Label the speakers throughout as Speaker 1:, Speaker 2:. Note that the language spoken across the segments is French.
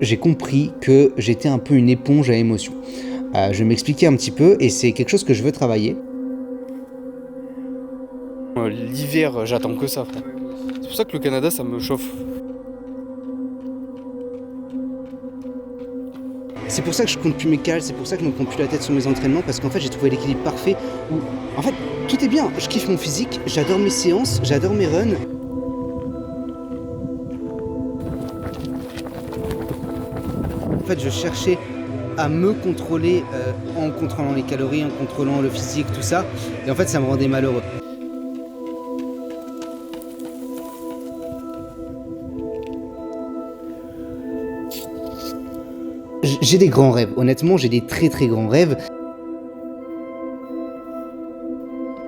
Speaker 1: j'ai compris que j'étais un peu une éponge à émotions. Je vais m'expliquer un petit peu et c'est quelque chose que je veux travailler.
Speaker 2: L'hiver, j'attends que ça, frère. C'est pour ça que le Canada, ça me chauffe.
Speaker 1: C'est pour ça que je compte plus mes cales, c'est pour ça que je me compte plus la tête sur mes entraînements, parce qu'en fait j'ai trouvé l'équilibre parfait où, en fait, tout est bien. Je kiffe mon physique, j'adore mes séances, j'adore mes runs. En fait, je cherchais à me contrôler en contrôlant les calories, en contrôlant le physique, tout ça. Et en fait, ça me rendait malheureux. J'ai des grands rêves, honnêtement, j'ai des très très grands rêves.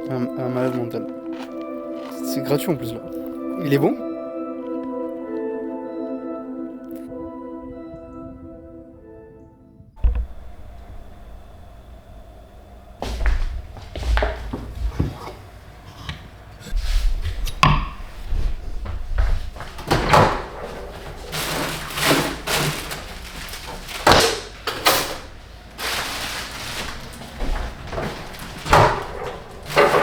Speaker 2: Un malade mental. C'est gratuit en plus là. Il est bon?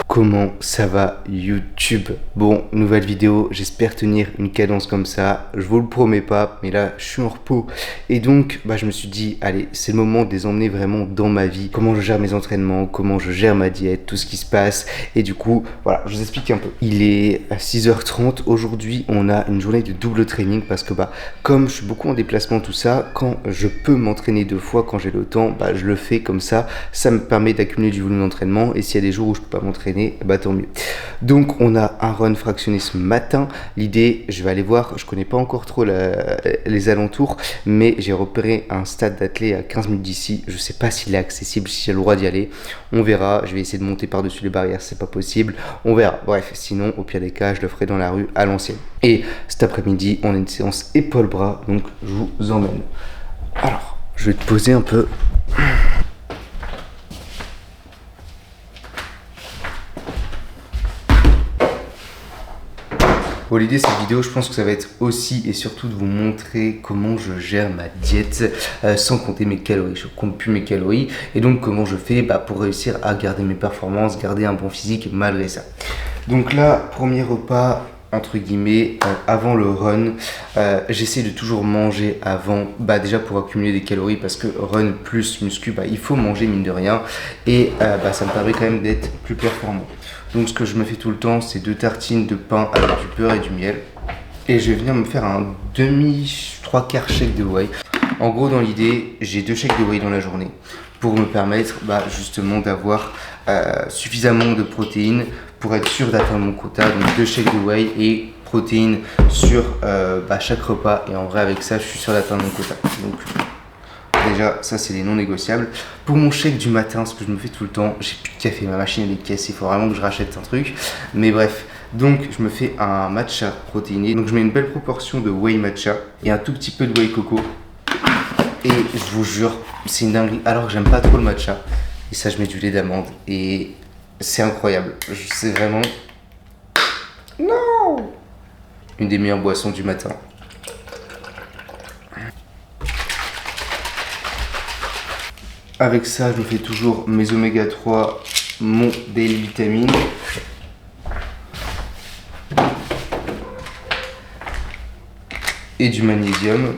Speaker 3: Comment ça va YouTube? Bon, nouvelle vidéo, j'espère tenir une cadence comme ça, je vous le promets pas, mais là je suis en repos et donc je me suis dit, allez, c'est le moment de les emmener vraiment dans ma vie, comment je gère mes entraînements, comment je gère ma diète, tout ce qui se passe et du coup, voilà, je vous explique un peu. Il est à 6h30, aujourd'hui on a une journée de double training parce que comme je suis beaucoup en déplacement tout ça, quand je peux m'entraîner 2 fois, quand j'ai le temps, je le fais comme ça me permet d'accumuler du volume d'entraînement et s'il y a des jours où je peux pas m'entraîner, tant mieux. Donc on a un run fractionné ce matin. L'idée, je vais aller voir, je connais pas encore trop les alentours, mais j'ai repéré un stade d'athlètes à 15 minutes d'ici. Je sais pas s'il est accessible, si j'ai le droit d'y aller. On verra, je vais essayer de monter par-dessus les barrières, c'est pas possible. On verra. Bref, sinon au pire des cas, je le ferai dans la rue à l'ancienne. Et cet après-midi, on a une séance épaule-bras, donc je vous emmène. Alors, je vais te poser un peu. Bon, l'idée de cette vidéo, je pense que ça va être aussi et surtout de vous montrer comment je gère ma diète sans compter mes calories. Je compte plus mes calories et donc comment je fais pour réussir à garder mes performances, garder un bon physique malgré ça. Donc là, premier repas entre guillemets avant le run, j'essaie de toujours manger avant, déjà pour accumuler des calories parce que run plus muscu, il faut manger mine de rien et ça me permet quand même d'être plus performant. Donc ce que je me fais tout le temps, c'est 2 tartines de pain avec du beurre et du miel. Et je vais venir me faire un demi-3/4 shake de whey. En gros, dans l'idée, j'ai 2 shakes de whey dans la journée pour me permettre justement d'avoir suffisamment de protéines pour être sûr d'atteindre mon quota. Donc 2 shakes de whey et protéines sur chaque repas. Et en vrai, avec ça, je suis sûr d'atteindre mon quota. Donc déjà, ça c'est les non négociables. Pour mon shake du matin, ce que je me fais tout le temps, j'ai plus de café, ma machine elle est caisse, il faut vraiment que je rachète un truc. Mais bref, donc je me fais un matcha protéiné. Donc je mets une belle proportion de whey matcha et un tout petit peu de whey coco. Et je vous jure, c'est une dinguerie. Alors que j'aime pas trop le matcha. Et ça, je mets du lait d'amande. Et c'est incroyable. C'est vraiment... Non! Une des meilleures boissons du matin. Avec ça, je me fais toujours mes oméga 3, mon daily vitamine. Et du magnésium.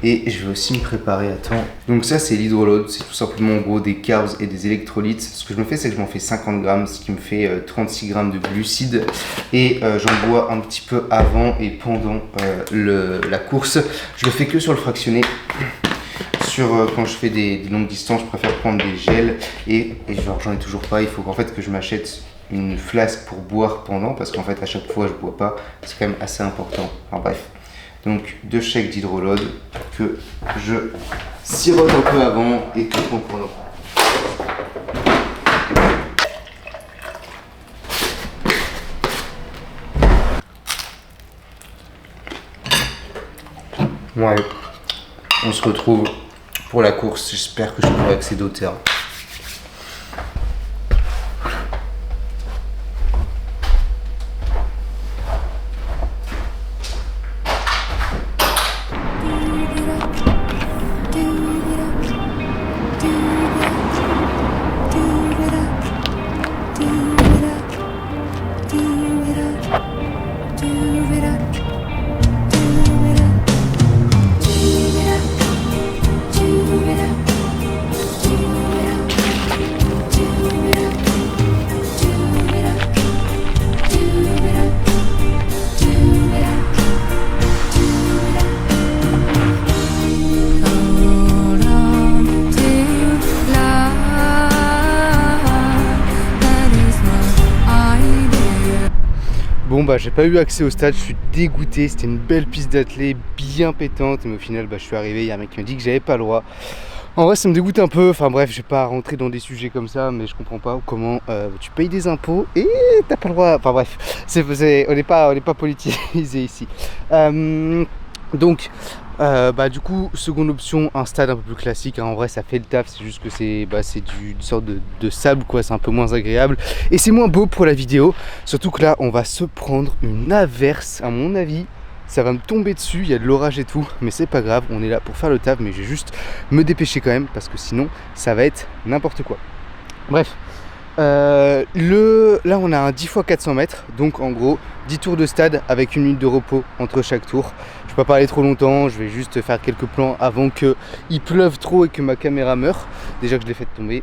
Speaker 3: Et je vais aussi me préparer à temps. Donc ça, c'est l'hydroload. C'est tout simplement en gros des carbs et des électrolytes. Ce que je me fais, c'est que je m'en fais 50 grammes, ce qui me fait 36 grammes de glucides. Et j'en bois un petit peu avant et pendant la course. Je le fais que sur le fractionné. Quand je fais des longues distances, je préfère prendre des gels et j'en ai toujours pas. Il faut qu'en fait que je m'achète une flasque pour boire pendant parce qu'en fait à chaque fois je bois pas. C'est quand même assez important. Enfin bref. Donc 2 shakes d'hydroload que je sirote un peu avant et que je prends pendant. Ouais, on se retrouve pour la course, j'espère que je pourrai accéder au terrain.
Speaker 1: Bon bah j'ai pas eu accès au stade, je suis dégoûté, c'était une belle piste d'athlée bien pétante, mais au final bah je suis arrivé, il y a un mec qui m'a dit que j'avais pas le droit. En vrai ça me dégoûte un peu, enfin bref, je vais pas rentrer dans des sujets comme ça, mais je comprends pas comment tu payes des impôts et t'as pas le droit, enfin bref, on n'est pas politisé ici. Donc bah du coup seconde option, un stade un peu plus classique, hein. En vrai ça fait le taf, c'est juste que c'est une sorte de sable quoi, c'est un peu moins agréable et c'est moins beau pour la vidéo, surtout que là on va se prendre une averse à mon avis. Ça va me tomber dessus, il y a de l'orage et tout, mais c'est pas grave, on est là pour faire le taf, mais je vais juste me dépêcher quand même, parce que sinon, ça va être n'importe quoi. Bref, là on a un 10 x 400 mètres, donc en gros, 10 tours de stade avec une minute de repos entre chaque tour. Je vais pas parler trop longtemps, je vais juste faire quelques plans avant qu'il pleuve trop et que ma caméra meure. Déjà que je l'ai fait tomber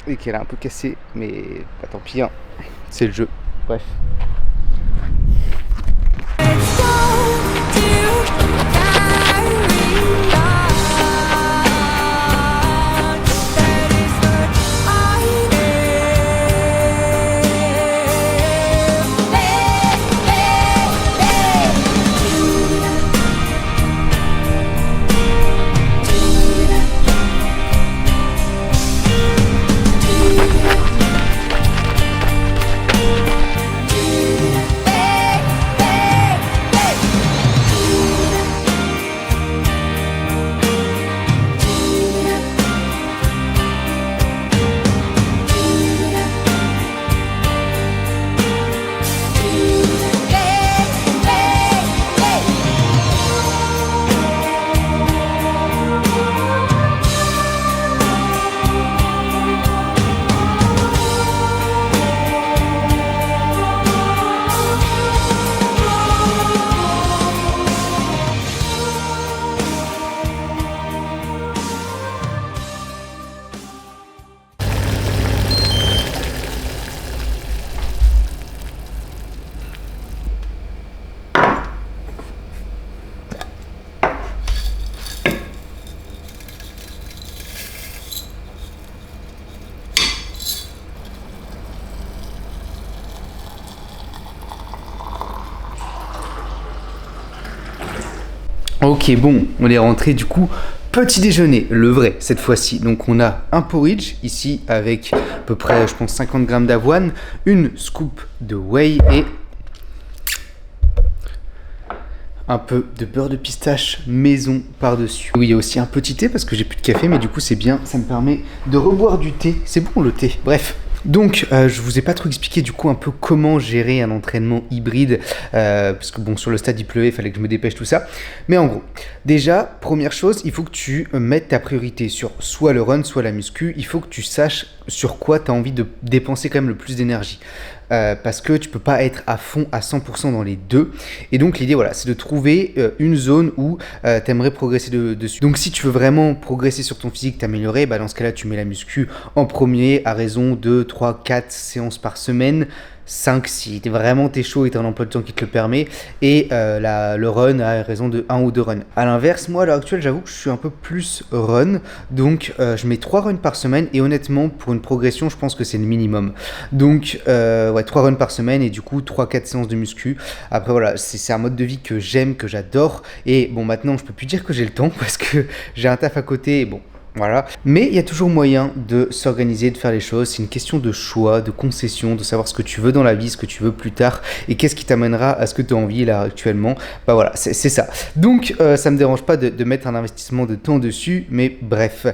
Speaker 1: et qu'elle a un peu cassé, mais bah, tant pis, hein. C'est le jeu. Bref. Ok, bon, on est rentré du coup. Petit déjeuner, le vrai cette fois-ci. Donc on a un porridge ici avec à peu près, je pense, 50 grammes d'avoine, une scoop de whey et un peu de beurre de pistache maison par-dessus. Oui, il y a aussi un petit thé parce que j'ai plus de café, mais du coup c'est bien, ça me permet de reboire du thé. C'est bon le thé, bref. Donc, je vous ai pas trop expliqué du coup un peu comment gérer un entraînement hybride, parce que bon, sur le stade il pleuvait, il fallait que je me dépêche tout ça. Mais en gros, déjà, première chose, il faut que tu mettes ta priorité sur soit le run, soit la muscu. Il faut que tu saches sur quoi tu as envie de dépenser quand même le plus d'énergie. Parce que tu peux pas être à fond à 100% dans les deux. Et donc l'idée voilà, c'est de trouver une zone où tu aimerais progresser dessus. Donc si tu veux vraiment progresser sur ton physique, t'améliorer, bah dans ce cas-là tu mets la muscu en premier à raison de 3-4 séances par semaine. 5 si vraiment t'es chaud et t'as un emploi de temps qui te le permet, et le run à raison de 1 ou 2 runs. A l'inverse, moi à l'heure actuelle j'avoue que je suis un peu plus run, donc je mets 3 runs par semaine, et honnêtement pour une progression je pense que c'est le minimum. Donc ouais, 3 runs par semaine et du coup 3-4 séances de muscu. Après voilà, c'est un mode de vie que j'aime, que j'adore, et bon maintenant je peux plus dire que j'ai le temps parce que j'ai un taf à côté, et bon voilà. Mais il y a toujours moyen de s'organiser, de faire les choses. C'est une question de choix, de concession, de savoir ce que tu veux dans la vie, ce que tu veux plus tard, et qu'est-ce qui t'amènera à ce que tu as envie là actuellement. Bah voilà, c'est ça. Donc ça me dérange pas de mettre un investissement de temps dessus, mais bref.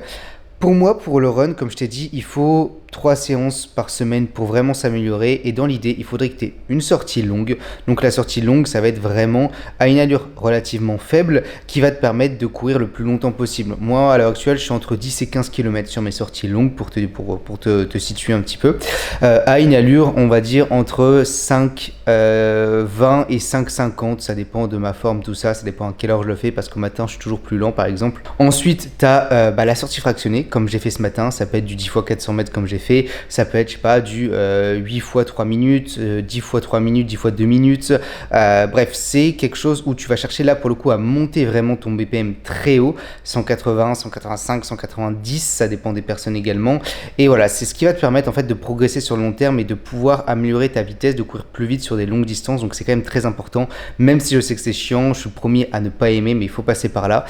Speaker 1: Pour moi, pour le run, comme je t'ai dit, il faut 3 séances par semaine pour vraiment s'améliorer, et dans l'idée, il faudrait que tu aies une sortie longue. Donc la sortie longue, ça va être vraiment à une allure relativement faible qui va te permettre de courir le plus longtemps possible. Moi, à l'heure actuelle, je suis entre 10 et 15 km sur mes sorties longues pour te situer un petit peu. À une allure, on va dire entre 5,20 et 5,50, ça dépend de ma forme, tout ça, ça dépend à quelle heure je le fais, parce qu'au matin, je suis toujours plus lent par exemple. Ensuite, tu as la sortie fractionnée, comme j'ai fait ce matin, ça peut être du 10 x 400 mètres comme j'ai fait. fait. Ça peut être, je sais pas, du 8 fois 3 minutes, 10 fois 3 minutes, 10 fois 2 minutes. Bref, c'est quelque chose où tu vas chercher là pour le coup à monter vraiment ton BPM très haut, 180, 185, 190, ça dépend des personnes également. Et voilà, c'est ce qui va te permettre en fait de progresser sur le long terme et de pouvoir améliorer ta vitesse, de courir plus vite sur des longues distances. Donc c'est quand même très important, même si je sais que c'est chiant, je suis le premier à ne pas aimer, mais il faut passer par là.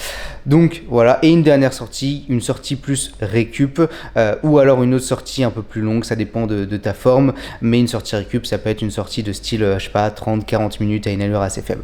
Speaker 1: Donc voilà, et une dernière sortie, une sortie plus récup, ou alors une autre sortie un peu plus longue, ça dépend de ta forme, mais une sortie récup, ça peut être une sortie de style, je sais pas, 30-40 minutes à une allure assez faible.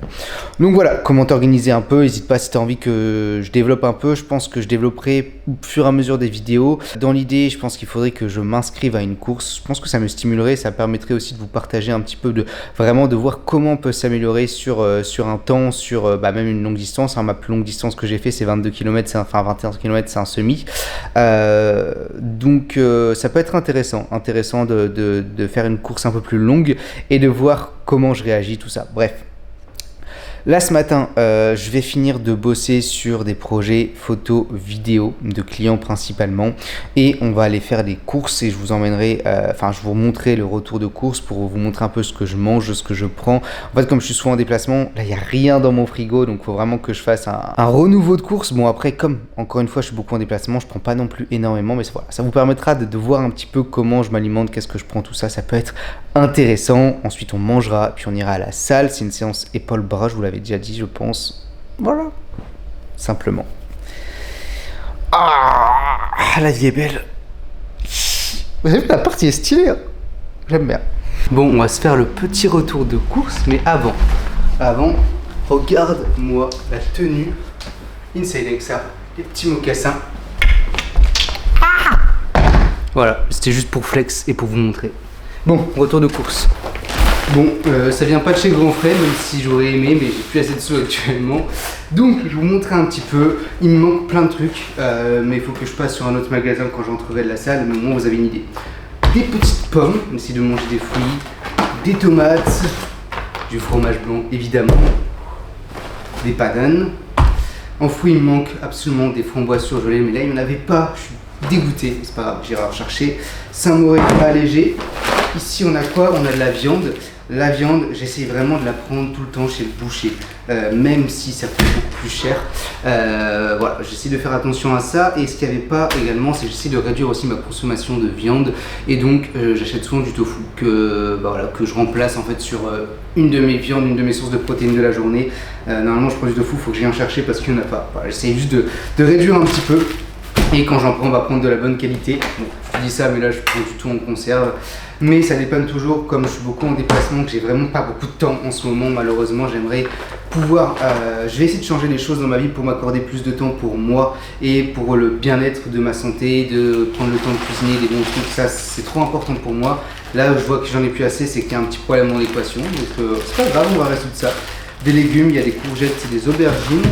Speaker 1: Donc voilà, comment t'organiser un peu, n'hésite pas si tu as envie que je développe un peu, je pense que je développerai au fur et à mesure des vidéos. Dans l'idée, je pense qu'il faudrait que je m'inscrive à une course, je pense que ça me stimulerait, ça permettrait aussi de vous partager un petit peu vraiment de voir comment on peut s'améliorer sur un temps, sur même une longue distance. Ma plus longue distance que j'ai fait c'est 22 km, enfin 21 km, c'est un semi. Donc ça peut être intéressant de faire une course un peu plus longue et de voir comment je réagis, tout ça. Bref. Là ce matin, je vais finir de bosser sur des projets photos, vidéos de clients principalement et on va aller faire des courses et je vous emmènerai, je vous montrerai le retour de course pour vous montrer un peu ce que je mange, ce que je prends. En fait, comme je suis souvent en déplacement, là il n'y a rien dans mon frigo, donc il faut vraiment que je fasse un renouveau de course. Bon après, comme encore une fois je suis beaucoup en déplacement, je prends pas non plus énormément, mais voilà, ça vous permettra de voir un petit peu comment je m'alimente, qu'est-ce que je prends, tout ça, ça peut être intéressant. Ensuite on mangera, puis on ira à la salle, c'est une séance épaule-bras, je vous l'avais déjà dit, je pense. Voilà, simplement. Ah, la vie est belle. Vous avez vu, la partie est stylée, hein. J'aime bien. Bon, on va se faire le petit retour de course, mais avant, regarde-moi la tenue Inside Alexa, les petits mocassins. Voilà, c'était juste pour flex et pour vous montrer. Bon, retour de course. Bon, ça vient pas de chez Grand Frère, même si j'aurais aimé, mais j'ai plus assez de sous actuellement. Donc, je vais vous montrer un petit peu. Il me manque plein de trucs, mais il faut que je passe sur un autre magasin quand j'entrerai de la salle. Mais au moins, vous avez une idée. Des petites pommes, on essaie de manger des fruits, des tomates, du fromage blanc évidemment, des bananes. En fruits, il me manque absolument des framboises surgelées, mais là, il n'y en avait pas. Je suis dégoûté, c'est pas grave, j'irai rechercher. Saint-Mauré allégé. Ici, on a quoi? On a de la viande. La viande, j'essaie vraiment de la prendre tout le temps chez le boucher, même si ça coûte beaucoup plus cher. Voilà, j'essaie de faire attention à ça. Et ce qu'il n'y avait pas également, c'est que j'essaie de réduire aussi ma consommation de viande. Et donc, j'achète souvent du tofu que je remplace en fait sur une de mes viandes, une de mes sources de protéines de la journée. Normalement, je prends du tofu, il faut que j'y en chercher parce qu'il n'y en a pas. Voilà, j'essaie juste de réduire un petit peu. Et quand j'en prends, on va prendre de la bonne qualité. Bon, je dis ça, mais là, je prends du tout en conserve. Mais ça dépend toujours, comme je suis beaucoup en déplacement, que j'ai vraiment pas beaucoup de temps en ce moment, malheureusement, j'aimerais pouvoir... je vais essayer de changer les choses dans ma vie pour m'accorder plus de temps pour moi et pour le bien-être de ma santé, de prendre le temps de cuisiner des bons trucs, ça c'est trop important pour moi. Là, je vois que j'en ai plus assez, c'est qu'il y a un petit problème dans l'équation, donc c'est pas grave, on va résoudre ça. Des légumes, il y a des courgettes et des aubergines.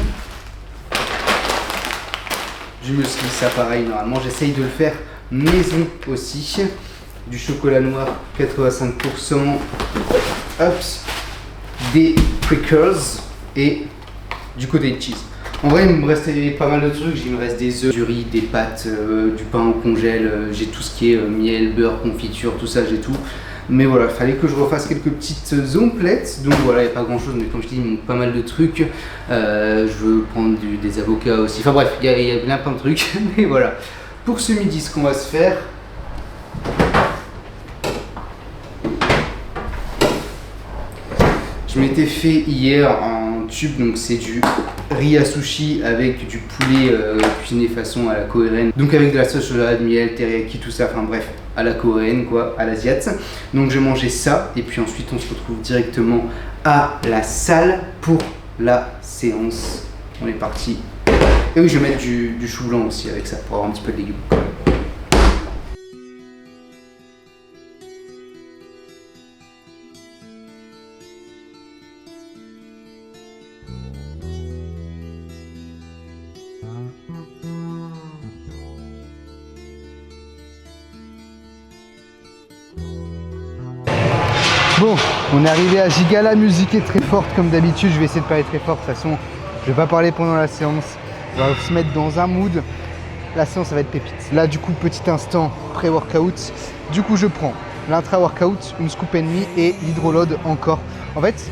Speaker 1: Du muesli, ça pareil, normalement, j'essaye de le faire maison aussi. Du chocolat noir 85%, Ups, des prickers et du cottage cheese. En vrai, il me restait pas mal de trucs. Il me reste des œufs, du riz, des pâtes, du pain au congèle. J'ai tout ce qui est miel, beurre, confiture, tout ça, j'ai tout. Mais voilà, il fallait que je refasse quelques petites omplettes. Donc voilà, il n'y a pas grand chose, mais comme je dis, il me manque pas mal de trucs. Je veux prendre des avocats aussi. Enfin bref, il y a plein de trucs. Mais voilà, pour ce midi, ce qu'on va se faire. Je m'étais fait hier en tube, donc c'est du riz à sushi avec du poulet cuisiné façon à la coréenne. Donc avec de la sauce soja, de miel, teriyaki, tout ça, enfin bref, à la coréenne quoi, à l'asiate. Donc j'ai mangé ça et puis ensuite on se retrouve directement à la salle pour la séance. On est parti. Et oui, je vais mettre du chou blanc aussi avec ça pour avoir un petit peu de légumes. Bon, on est arrivé à Giga, la musique est très forte comme d'habitude, je vais essayer de parler très fort, de toute façon je vais pas parler pendant la séance, on va se mettre dans un mood. la séance va être pépite. Là, du coup, petit instant pré-workout. Du coup, je prends l'intra-workout, une scoop et demie et l'hydroload encore. En fait,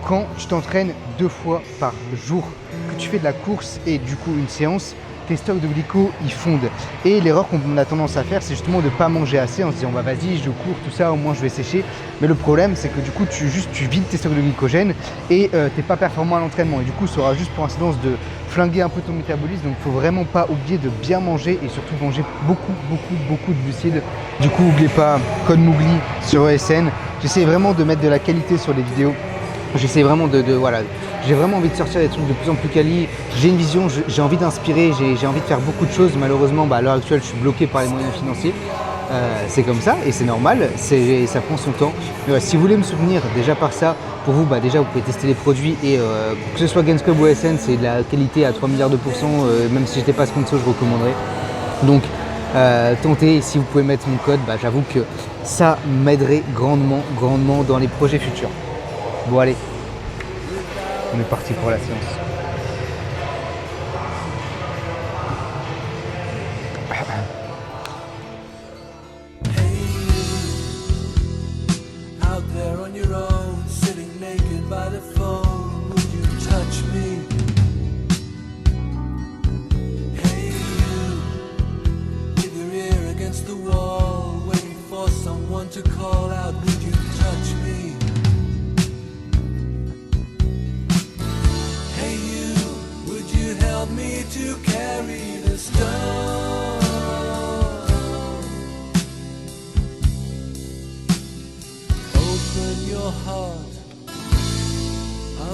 Speaker 1: quand tu t'entraînes 2 fois par jour, que tu fais de la course et du coup une séance, tes stocks de glyco ils fondent. Et l'erreur qu'on a tendance à faire, c'est justement de ne pas manger assez en se disant bah vas-y, je cours, tout ça, au moins je vais sécher. Mais le problème, c'est que du coup, tu vides tes stocks de glycogène et t'es pas performant à l'entraînement. Et du coup, ça aura juste pour incidence de flinguer un peu ton métabolisme. Donc, il faut vraiment pas oublier de bien manger et surtout manger beaucoup de glucides. Du coup, n'oubliez pas, code Mougli sur ESN. J'essaie vraiment de mettre de la qualité sur les vidéos. J'essaie vraiment voilà, j'ai vraiment envie de sortir des trucs de plus en plus quali. J'ai une vision, j'ai envie d'inspirer, j'ai envie de faire beaucoup de choses. Malheureusement, à l'heure actuelle, je suis bloqué par les moyens financiers. C'est comme ça et c'est normal, ça prend son temps. Mais ouais, si vous voulez me soutenir déjà par ça, pour vous, déjà vous pouvez tester les produits et que ce soit Gains Club ou SN, c'est de la qualité à 3 milliards de pourcents. Même si j'étais pas sponsor, je recommanderais. Donc tentez, si vous pouvez mettre mon code, j'avoue que ça m'aiderait grandement dans les projets futurs. Bon allez, on est parti pour la séance.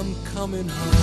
Speaker 4: I'm coming home.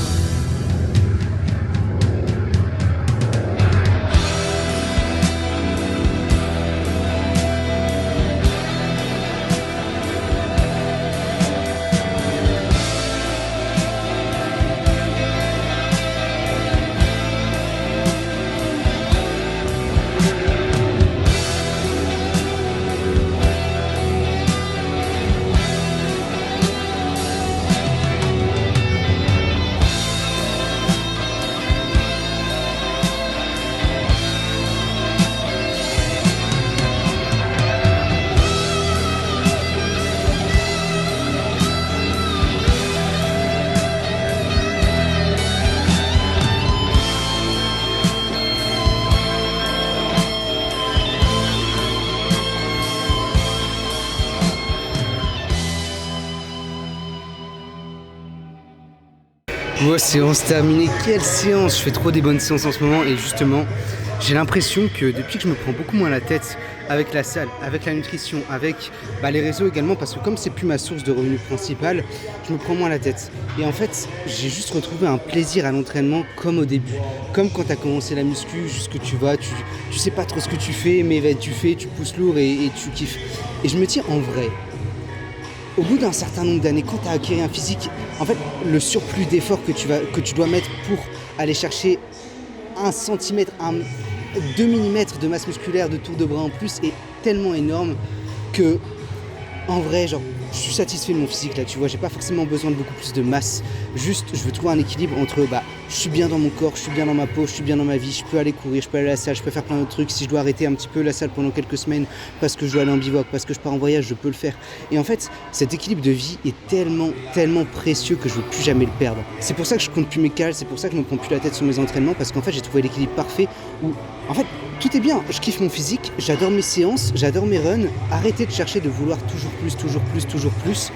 Speaker 1: Bon, séance terminée. Quelle séance! Je fais trop des bonnes séances en ce moment et justement, j'ai l'impression que depuis que je me prends beaucoup moins la tête avec la salle, avec la nutrition, avec les réseaux également, parce que comme c'est plus ma source de revenus principale, je me prends moins la tête. Et en fait, j'ai juste retrouvé un plaisir à l'entraînement comme au début. Comme quand tu as commencé la muscu, juste que tu vas, tu sais pas trop ce que tu fais, mais tu fais, tu pousses lourd et tu kiffes. Et je me dis en vrai, au bout d'un certain nombre d'années, quand tu as acquis un physique, en fait, le surplus d'effort que tu dois mettre pour aller chercher 1 centimètre, 2 mm de masse musculaire de tour de bras en plus est tellement énorme que, en vrai, genre, je suis satisfait de mon physique là, tu vois, j'ai pas forcément besoin de beaucoup plus de masse. Juste, je veux trouver un équilibre entre, je suis bien dans mon corps, je suis bien dans ma peau, je suis bien dans ma vie, je peux aller courir, je peux aller à la salle, je peux faire plein d'autres trucs. Si je dois arrêter un petit peu la salle pendant quelques semaines parce que je dois aller en bivouac, parce que je pars en voyage, je peux le faire. Et en fait, cet équilibre de vie est tellement précieux que je veux plus jamais le perdre. C'est pour ça que je compte plus mes cales, c'est pour ça que je me prends plus la tête sur mes entraînements, parce qu'en fait, j'ai trouvé l'équilibre parfait où, en fait, tout est bien, je kiffe mon physique, j'adore mes séances, j'adore mes runs. Arrêtez de chercher de vouloir toujours plus.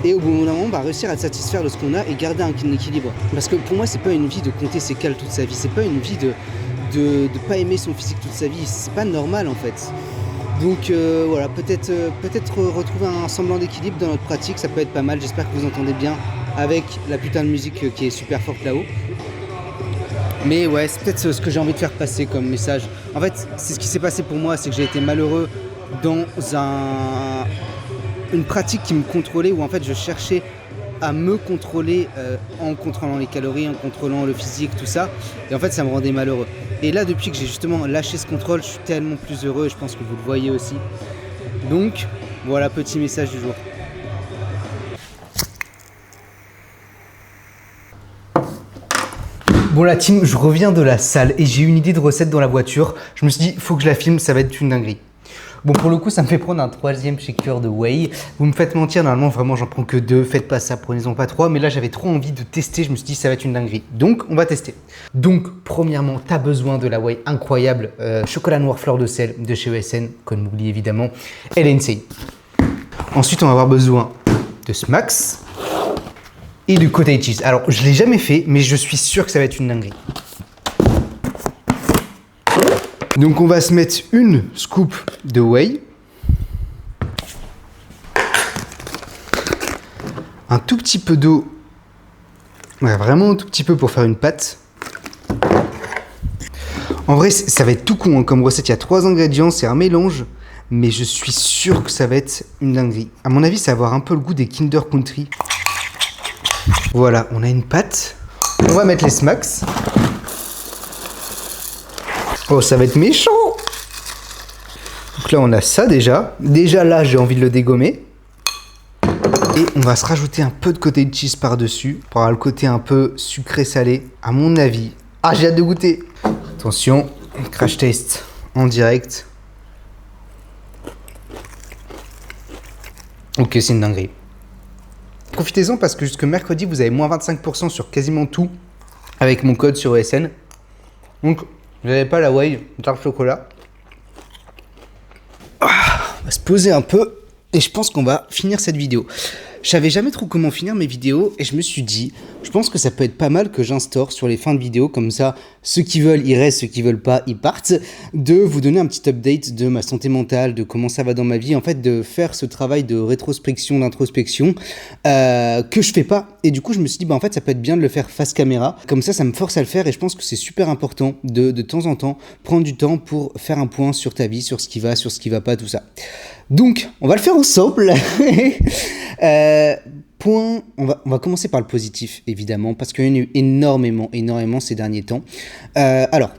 Speaker 1: Et au bout d'un moment, réussir à te satisfaire de ce qu'on a et garder un équilibre. Parce que pour moi, c'est pas une vie de compter ses cales toute sa vie. C'est pas une vie de pas aimer son physique toute sa vie. C'est pas normal en fait. Donc voilà, peut-être retrouver un semblant d'équilibre dans notre pratique, ça peut être pas mal. J'espère que vous entendez bien avec la putain de musique qui est super forte là-haut. Mais ouais, c'est peut-être ce que j'ai envie de faire passer comme message. En fait, c'est ce qui s'est passé pour moi, c'est que j'ai été malheureux dans une pratique qui me contrôlait, où en fait je cherchais à me contrôler en contrôlant les calories, en contrôlant le physique, tout ça. Et en fait, ça me rendait malheureux. Et là, depuis que j'ai justement lâché ce contrôle, je suis tellement plus heureux et je pense que vous le voyez aussi. Donc, voilà, petit message du jour. Bon la team, je reviens de la salle et j'ai eu une idée de recette dans la voiture. Je me suis dit, faut que je la filme, ça va être une dinguerie. Bon pour le coup, ça me fait prendre un 3e shaker de whey. Vous me faites mentir, normalement vraiment j'en prends que 2, faites pas ça, prenez-en pas 3. Mais là j'avais trop envie de tester, je me suis dit ça va être une dinguerie. Donc on va tester. Donc premièrement, t'as besoin de la whey incroyable, chocolat noir fleur de sel de chez ESN, comme m'oublie évidemment, elle est insane. Ensuite on va avoir besoin de Smacks et du cottage cheese. Alors je l'ai jamais fait, mais je suis sûr que ça va être une dinguerie. Donc on va se mettre une scoop de whey, un tout petit peu d'eau, ouais, vraiment un tout petit peu pour faire une pâte. En vrai ça va être tout con hein, comme recette, il y a 3 ingrédients, c'est un mélange, mais je suis sûr que ça va être une dinguerie. À mon avis ça va avoir un peu le goût des Kinder Country. Voilà, on a une pâte, on va mettre les Smacks. Oh, ça va être méchant! Donc là, on a ça déjà. Déjà là, j'ai envie de le dégommer. Et on va se rajouter un peu de cottage cheese par-dessus pour avoir le côté un peu sucré-salé, à mon avis. Ah, j'ai hâte de goûter! Attention, crash taste en direct. Ok, c'est une dinguerie. Profitez-en parce que jusque mercredi, vous avez moins 25% sur quasiment tout avec mon code sur ESN. Donc, vous n'avez pas la whey, dark chocolat. On va se poser un peu et je pense qu'on va finir cette vidéo. Je savais jamais trop comment finir mes vidéos et je me suis dit, je pense que ça peut être pas mal que j'instaure sur les fins de vidéo, comme ça, ceux qui veulent, ils restent, ceux qui veulent pas, ils partent, de vous donner un petit update de ma santé mentale, de comment ça va dans ma vie, en fait, de faire ce travail de rétrospection, d'introspection, que je fais pas. Et du coup, je me suis dit, bah en fait, ça peut être bien de le faire face caméra, comme ça me force à le faire et je pense que c'est super important de temps en temps prendre du temps pour faire un point sur ta vie, sur ce qui va pas, tout ça. Donc, on va le faire ensemble. On va commencer par le positif, évidemment, parce qu'il y en a eu énormément ces derniers temps. Alors,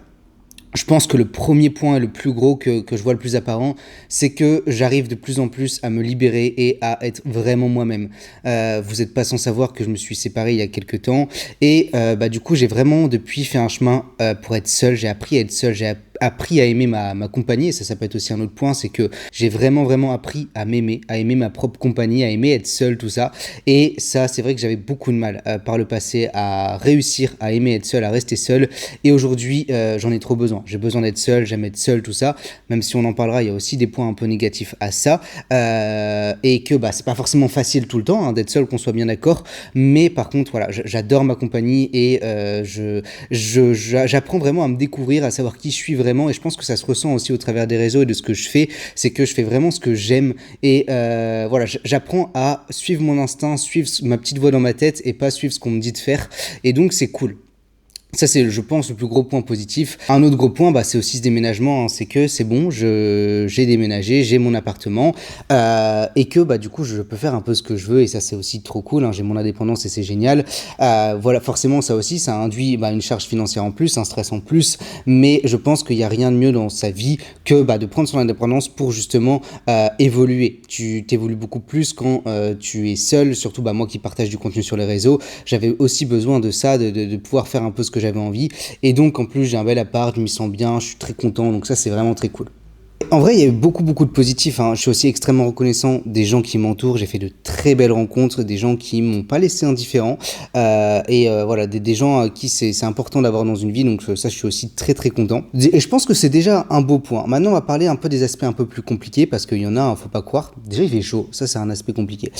Speaker 1: je pense que le premier point, le plus gros que je vois le plus apparent, c'est que j'arrive de plus en plus à me libérer et à être vraiment moi-même. Vous n'êtes pas sans savoir que je me suis séparé il y a quelques temps et du coup j'ai vraiment depuis fait un chemin pour être seul. J'ai appris à être seul, j'ai appris à aimer ma compagnie et ça peut être aussi un autre point, c'est que j'ai vraiment appris à m'aimer, à aimer ma propre compagnie, à aimer être seul, tout ça. Et ça, c'est vrai que j'avais beaucoup de mal par le passé à réussir à aimer être seul, à rester seul. Et aujourd'hui, j'en ai trop besoin. J'ai besoin d'être seul, j'aime être seul, tout ça. Même si on en parlera, il y a aussi des points un peu négatifs à ça. Et que c'est pas forcément facile tout le temps d'être seul, qu'on soit bien d'accord. Mais par contre, voilà, j'adore ma compagnie et j'apprends vraiment à me découvrir, à savoir qui je suis vraiment. Et je pense que ça se ressent aussi au travers des réseaux et de ce que je fais. C'est que je fais vraiment ce que j'aime. Et voilà, j'apprends à suivre mon instinct, suivre ma petite voix dans ma tête et pas suivre ce qu'on me dit de faire. Et donc, c'est cool. Ça, c'est, je pense, le plus gros point positif. Un autre gros point, c'est aussi ce déménagement. C'est que c'est bon, j'ai déménagé, j'ai mon appartement et que du coup, je peux faire un peu ce que je veux. Et ça, c'est aussi trop cool. J'ai mon indépendance et c'est génial. Voilà, forcément, ça aussi, ça induit une charge financière en plus, un stress en plus. Mais je pense qu'il n'y a rien de mieux dans sa vie que de prendre son indépendance pour justement évoluer. Tu t'évolues beaucoup plus quand tu es seul. Surtout, moi qui partage du contenu sur les réseaux, j'avais aussi besoin de ça, de pouvoir faire un peu ce que j'avais envie. Et donc, en plus, j'ai un bel appart, je m'y sens bien, je suis très content. Donc ça, c'est vraiment très cool. En vrai, il y a eu beaucoup de positifs. Je suis aussi extrêmement reconnaissant des gens qui m'entourent. J'ai fait de très belles rencontres, des gens qui m'ont pas laissé indifférent. Voilà, des gens à qui c'est important d'avoir dans une vie. Donc ça, je suis aussi très content. Et je pense que c'est déjà un beau point. Maintenant, on va parler un peu des aspects un peu plus compliqués parce qu'il y en a, faut pas croire. Déjà, il fait chaud. Ça, c'est un aspect compliqué.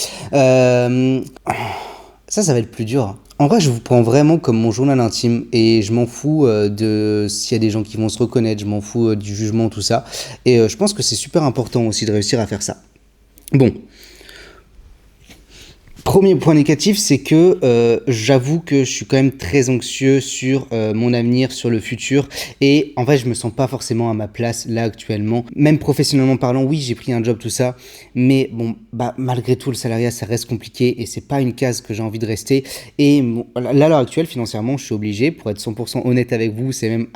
Speaker 1: Ça va être plus dur. En vrai, je vous prends vraiment comme mon journal intime et je m'en fous de s'il y a des gens qui vont se reconnaître, je m'en fous du jugement, tout ça. Et je pense que c'est super important aussi de réussir à faire ça. Bon. Premier point négatif, c'est que j'avoue que je suis quand même très anxieux sur mon avenir, sur le futur. Et en fait, je me sens pas forcément à ma place là actuellement. Même professionnellement parlant, oui, j'ai pris un job, tout ça. Mais bon, malgré tout, le salariat, ça reste compliqué et c'est pas une case que j'ai envie de rester. Et là, à l'heure actuelle, financièrement, je suis obligé, pour être 100% honnête avec vous, c'est même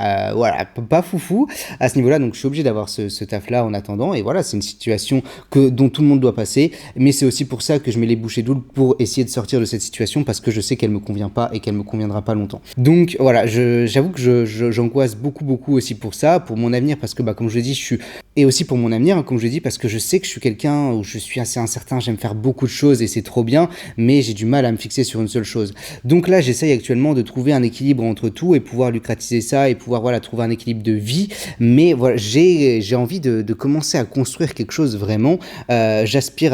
Speaker 1: pas foufou à ce niveau-là. Donc, je suis obligé d'avoir ce taf-là en attendant. Et voilà, c'est une situation dont tout le monde doit passer. Mais c'est aussi pour ça que je mets les bouchées doubles pour essayer de sortir de cette situation parce que je sais qu'elle me convient pas et qu'elle me conviendra pas longtemps. Donc voilà, j'avoue que j'angoisse beaucoup aussi pour ça, pour mon avenir, parce que comme je l'ai dit, et aussi pour mon avenir, hein, comme je l'ai dit, parce que je sais que je suis quelqu'un où je suis assez incertain, j'aime faire beaucoup de choses et c'est trop bien, mais j'ai du mal à me fixer sur une seule chose. Donc là, j'essaye actuellement de trouver un équilibre entre tout et pouvoir lucratiser ça et pouvoir trouver un équilibre de vie, mais voilà, j'ai envie de commencer à construire quelque chose vraiment. J'aspire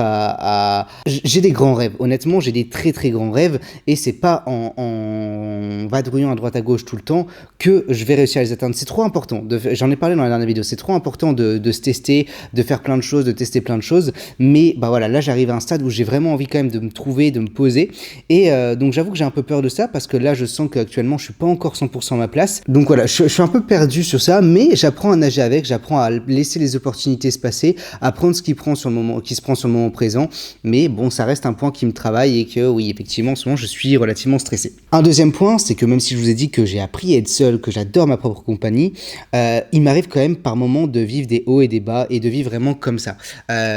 Speaker 1: j'ai des grands rêves, honnêtement, j'ai des très grands rêves, et c'est pas en vadrouillant à droite à gauche tout le temps que je vais réussir à les atteindre. C'est trop important, j'en ai parlé dans la dernière vidéo, c'est trop important de se tester, de faire plein de choses, de tester plein de choses, mais voilà, là j'arrive à un stade où j'ai vraiment envie quand même de me trouver, de me poser, et donc j'avoue que j'ai un peu peur de ça, parce que là je sens qu'actuellement je suis pas encore 100% à ma place, donc voilà, je suis un peu perdu sur ça, mais j'apprends à nager avec, j'apprends à laisser les opportunités se passer, à prendre ce qui se prend sur le moment présent, mais bon, ça reste un point qui me travaille, et que oui, effectivement en ce moment je suis relativement stressé. Un deuxième point, c'est que même si je vous ai dit que j'ai appris à être seul, que j'adore ma propre compagnie, il m'arrive quand même par moments de vivre des hauts et des bas, et de vivre vraiment comme ça.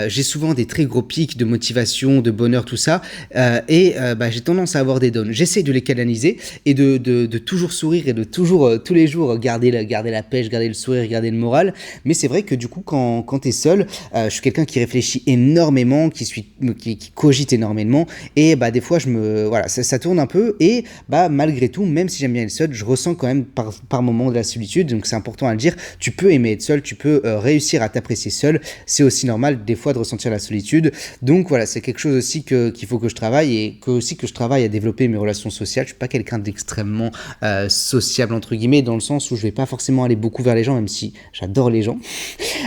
Speaker 1: J'ai souvent des très gros pics de motivation, de bonheur, tout ça, et j'ai tendance à avoir des downs. J'essaie de les canaliser et de toujours sourire et de toujours, tous les jours, garder la pêche, garder le sourire, garder le moral, mais c'est vrai que du coup, quand t'es seul, je suis quelqu'un qui réfléchit énormément, qui cogite énormément, et des fois, ça tourne un peu, et malgré tout, même si j'aime bien être seul, je ressens quand même par moments de la solitude, donc c'est important à le dire, tu peux aimer être seul, tu peux réussir à t'apprécier seul, c'est aussi normal des fois de ressentir la solitude, donc voilà, c'est quelque chose aussi qu'il faut que je travaille, et que je travaille à développer mes relations sociales. Je suis pas quelqu'un d'extrêmement sociable entre guillemets, dans le sens où je vais pas forcément aller beaucoup vers les gens, même si j'adore les gens,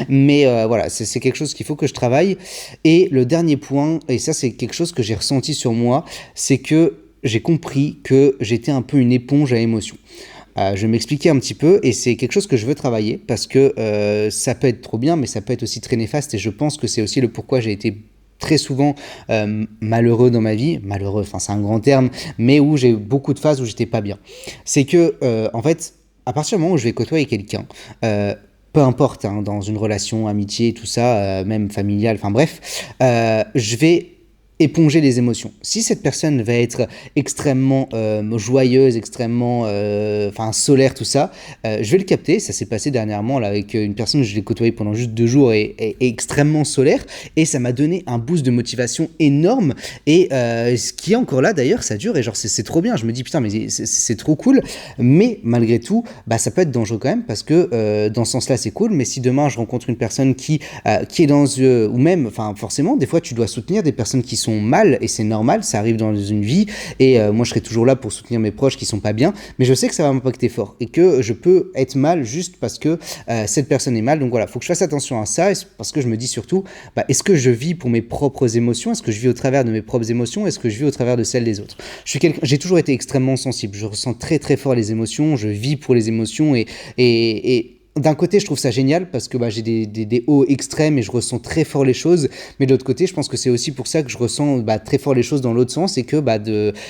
Speaker 1: mais voilà, c'est quelque chose qu'il faut que je travaille. Et le dernier point, et ça c'est quelque chose que j'ai ressenti sur moi, c'est que j'ai compris que j'étais un peu une éponge à émotions. Je vais m'expliquer un petit peu, et c'est quelque chose que je veux travailler, parce que ça peut être trop bien, mais ça peut être aussi très néfaste, et je pense que c'est aussi le pourquoi j'ai été très souvent malheureux dans ma vie, malheureux, enfin c'est un grand terme, mais où j'ai eu beaucoup de phases où j'étais pas bien. C'est que, en fait, à partir du moment où je vais côtoyer quelqu'un, peu importe, hein, dans une relation, amitié, tout ça, même familiale, enfin bref, je vais éponger les émotions. Si cette personne va être extrêmement joyeuse, extrêmement solaire, tout ça, je vais le capter. Ça s'est passé dernièrement là, avec une personne que je l'ai côtoyée pendant juste 2 jours et extrêmement solaire, et ça m'a donné un boost de motivation énorme, et ce qui est encore là d'ailleurs, ça dure, et genre c'est trop bien. Je me dis putain, mais c'est trop cool, mais malgré tout, ça peut être dangereux quand même, parce que dans ce sens-là c'est cool, mais si demain je rencontre une personne qui est dans ou même, enfin forcément des fois tu dois soutenir des personnes qui sont mal, et c'est normal, ça arrive dans une vie, et moi je serai toujours là pour soutenir mes proches qui sont pas bien, mais je sais que ça va m'impacter fort, et que je peux être mal juste parce que cette personne est mal. Donc voilà, faut que je fasse attention à ça, parce que je me dis surtout, est-ce que je vis pour mes propres émotions, est-ce que je vis au travers de mes propres émotions, est-ce que je vis au travers de celles des autres. J'ai toujours été extrêmement sensible, je ressens très fort les émotions, je vis pour les émotions, et d'un côté, je trouve ça génial parce que j'ai des hauts extrêmes et je ressens très fort les choses, mais de l'autre côté, je pense que c'est aussi pour ça que je ressens très fort les choses dans l'autre sens, et que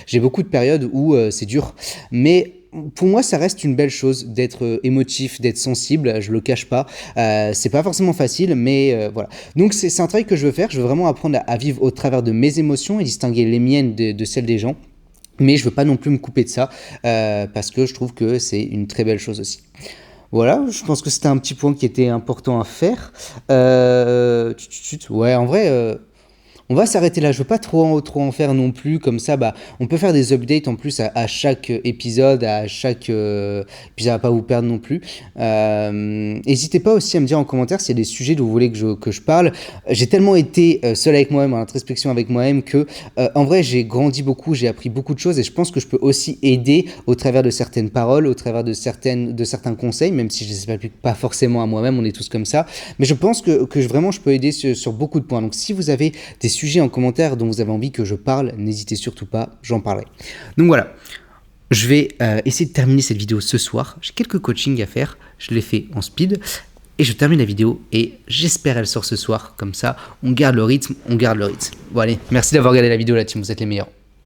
Speaker 1: j'ai beaucoup de périodes où c'est dur. Mais pour moi, ça reste une belle chose d'être émotif, d'être sensible, je le cache pas. C'est pas forcément facile, mais voilà. Donc c'est un travail que je veux faire, je veux vraiment apprendre à vivre au travers de mes émotions et distinguer les miennes de celles des gens. Mais je veux pas non plus me couper de ça, parce que je trouve que c'est une très belle chose aussi. Voilà, je pense que c'était un petit point qui était important à faire. Ouais, en vrai, on va s'arrêter là. Je veux pas trop en faire non plus. Comme ça, on peut faire des updates en plus à chaque épisode, puis ça va pas vous perdre non plus. N'hésitez pas aussi à me dire en commentaire s'il y a des sujets dont vous voulez que je parle. J'ai tellement été seul avec moi-même, en introspection avec moi-même, que en vrai, j'ai grandi beaucoup, j'ai appris beaucoup de choses, et je pense que je peux aussi aider au travers de certaines paroles, au travers de certains conseils, même si je les applique pas forcément à moi-même, on est tous comme ça. Mais je pense que vraiment, je peux aider sur beaucoup de points. Donc, si vous avez des sujets en commentaire dont vous avez envie que je parle, n'hésitez surtout pas, j'en parlerai. Donc voilà, je vais essayer de terminer cette vidéo ce soir. J'ai quelques coachings à faire, je les fais en speed, et je termine la vidéo, et j'espère elle sort ce soir, comme ça on garde le rythme. Bon allez, merci d'avoir regardé la vidéo la team, vous êtes les meilleurs.